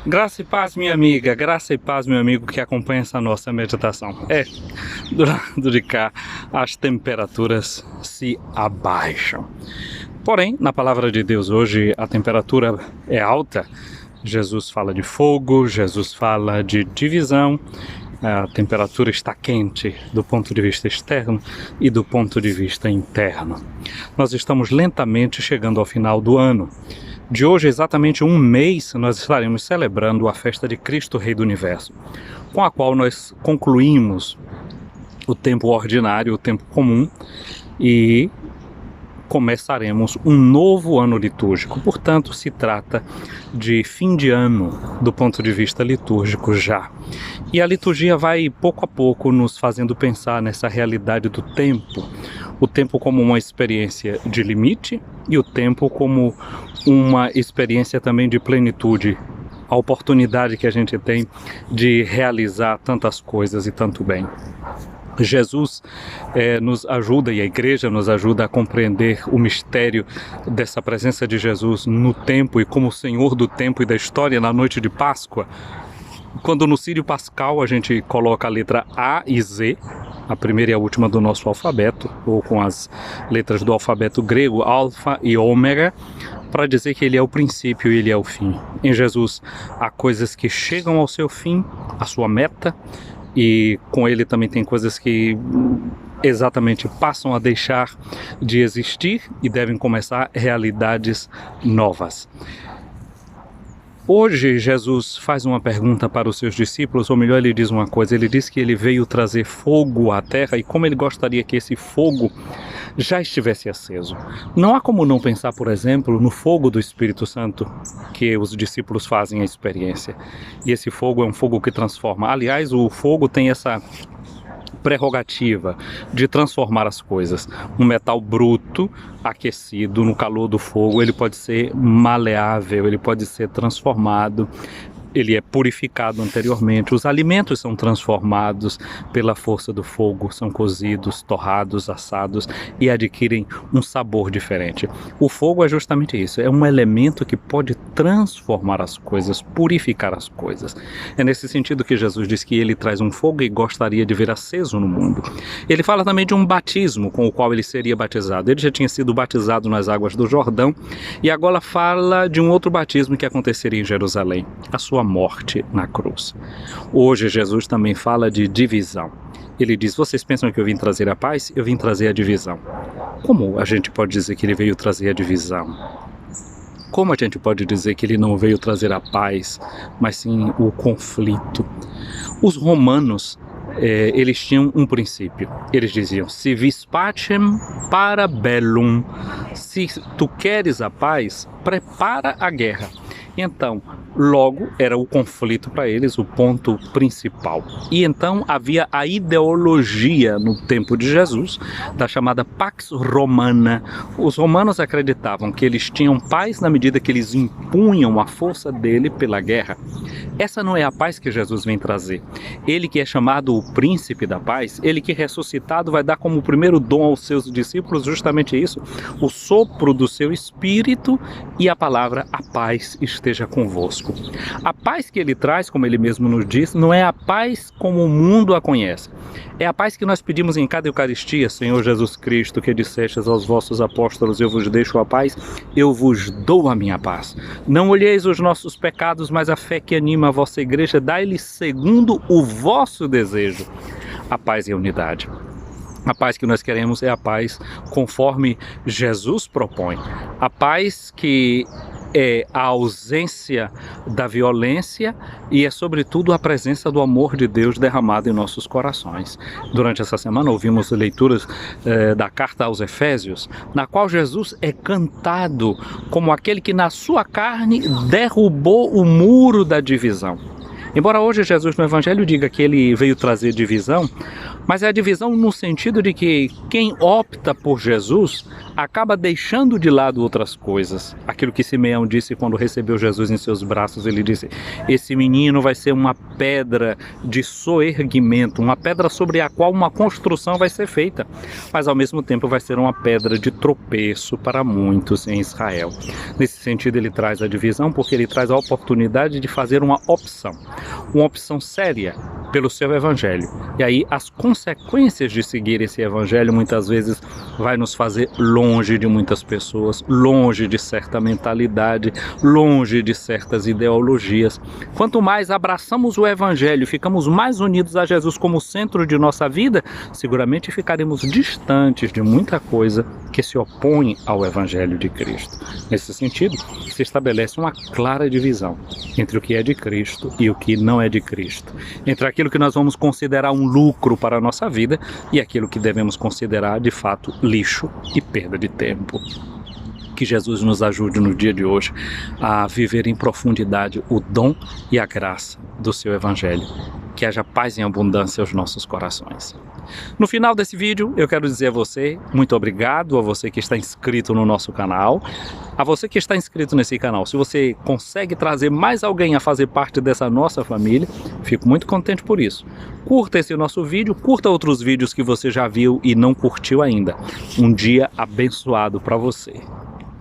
Graça e paz, minha amiga, graça e paz, meu amigo que acompanha essa nossa meditação. Do lado de cá, as temperaturas se abaixam. Porém, na palavra de Deus hoje, a temperatura é alta. Jesus fala de fogo, Jesus fala de divisão. A temperatura está quente do ponto de vista externo e do ponto de vista interno. Nós estamos lentamente chegando ao final do ano. De hoje, exatamente um mês, nós estaremos celebrando a festa de Cristo Rei do Universo, com a qual nós concluímos o tempo ordinário, o tempo comum, e começaremos um novo ano litúrgico. Portanto, se trata de fim de ano do ponto de vista litúrgico já. E a liturgia vai pouco a pouco nos fazendo pensar nessa realidade do tempo. O tempo como uma experiência de limite e o tempo como uma experiência também de plenitude. A oportunidade que a gente tem de realizar tantas coisas e tanto bem. Jesus nos ajuda, e a igreja nos ajuda a compreender o mistério dessa presença de Jesus no tempo e como Senhor do tempo e da história na noite de Páscoa. Quando no Sírio Pascal a gente coloca a letra A e Z, a primeira e a última do nosso alfabeto, ou com as letras do alfabeto grego, alfa e ômega, para dizer que ele é o princípio e ele é o fim. Em Jesus há coisas que chegam ao seu fim, à sua meta, e com ele também tem coisas que exatamente passam a deixar de existir e devem começar realidades novas. Hoje Jesus faz uma pergunta para os seus discípulos, ou melhor, ele diz uma coisa, ele diz que ele veio trazer fogo à terra e como ele gostaria que esse fogo já estivesse aceso. Não há como não pensar, por exemplo, no fogo do Espírito Santo que os discípulos fazem a experiência. E esse fogo é um fogo que transforma. Aliás, o fogo tem essa prerrogativa de transformar as coisas. Um metal bruto, aquecido no calor do fogo, ele pode ser maleável, ele pode ser transformado, ele é purificado anteriormente. Os alimentos são transformados pela força do fogo, são cozidos, torrados, assados e adquirem um sabor diferente. O fogo é justamente isso, é um elemento que pode transformar as coisas, purificar as coisas. É nesse sentido que Jesus diz que ele traz um fogo e gostaria de ver aceso no mundo. Ele fala também de um batismo com o qual ele seria batizado. Ele já tinha sido batizado nas águas do Jordão e agora fala de um outro batismo que aconteceria em Jerusalém, a sua morte na cruz. Hoje Jesus também fala de divisão. Ele diz, vocês pensam que eu vim trazer a paz? Eu vim trazer a divisão. Como a gente pode dizer que ele veio trazer a divisão? Como a gente pode dizer que ele não veio trazer a paz, mas sim o conflito? Os romanos, eles tinham um princípio. Eles diziam, se vis pacem para bellum, se tu queres a paz, prepara a guerra. Então, logo era o conflito para eles o ponto principal. E então havia a ideologia no tempo de Jesus, da chamada Pax Romana. Os romanos acreditavam que eles tinham paz na medida que eles impunham a força dele pela guerra. Essa não é a paz que Jesus vem trazer. Ele que é chamado o príncipe da paz, ele que ressuscitado vai dar como primeiro dom aos seus discípulos justamente isso, o sopro do seu espírito e a palavra a paz esteja convosco. A paz que ele traz, como ele mesmo nos diz, não é a paz como o mundo a conhece. É a paz que nós pedimos em cada Eucaristia, Senhor Jesus Cristo, que dissestes aos vossos apóstolos, eu vos deixo a paz, eu vos dou a minha paz. Não olheis os nossos pecados, mas a fé que anima a vossa igreja, dai-lhe segundo o vosso desejo. A paz e a unidade. A paz que nós queremos é a paz conforme Jesus propõe. A paz que é a ausência da violência e é sobretudo a presença do amor de Deus derramado em nossos corações. Durante essa semana ouvimos leituras da carta aos Efésios, na qual Jesus é cantado como aquele que na sua carne derrubou o muro da divisão. Embora hoje Jesus no Evangelho diga que ele veio trazer divisão, Mas é a divisão no sentido de que quem opta por Jesus acaba deixando de lado outras coisas. Aquilo que Simeão disse quando recebeu Jesus em seus braços, ele disse: esse menino vai ser uma pedra de soerguimento, uma pedra sobre a qual uma construção vai ser feita, mas ao mesmo tempo vai ser uma pedra de tropeço para muitos em Israel. Nesse sentido, ele traz a divisão porque ele traz a oportunidade de fazer uma opção séria pelo seu evangelho. E aí as consequências de seguir esse evangelho muitas vezes vai nos fazer longe de muitas pessoas, longe de certa mentalidade, longe de certas ideologias. Quanto mais abraçamos o evangelho, ficamos mais unidos a Jesus como centro de nossa vida, seguramente ficaremos distantes de muita coisa que se opõe ao evangelho de Cristo. Nesse sentido, se estabelece uma clara divisão entre o que é de Cristo e o que não é de Cristo, entre aquilo que nós vamos considerar um lucro para a nossa vida e aquilo que devemos considerar de fato lixo e perda de tempo. Que Jesus nos ajude no dia de hoje a viver em profundidade o dom e a graça do seu evangelho. Que haja paz em abundância aos nossos corações. No final desse vídeo, eu quero dizer a você, muito obrigado a você que está inscrito no nosso canal, a você que está inscrito nesse canal. Se você consegue trazer mais alguém a fazer parte dessa nossa família, fico muito contente por isso. Curta esse nosso vídeo, curta outros vídeos que você já viu e não curtiu ainda. Um dia abençoado para você.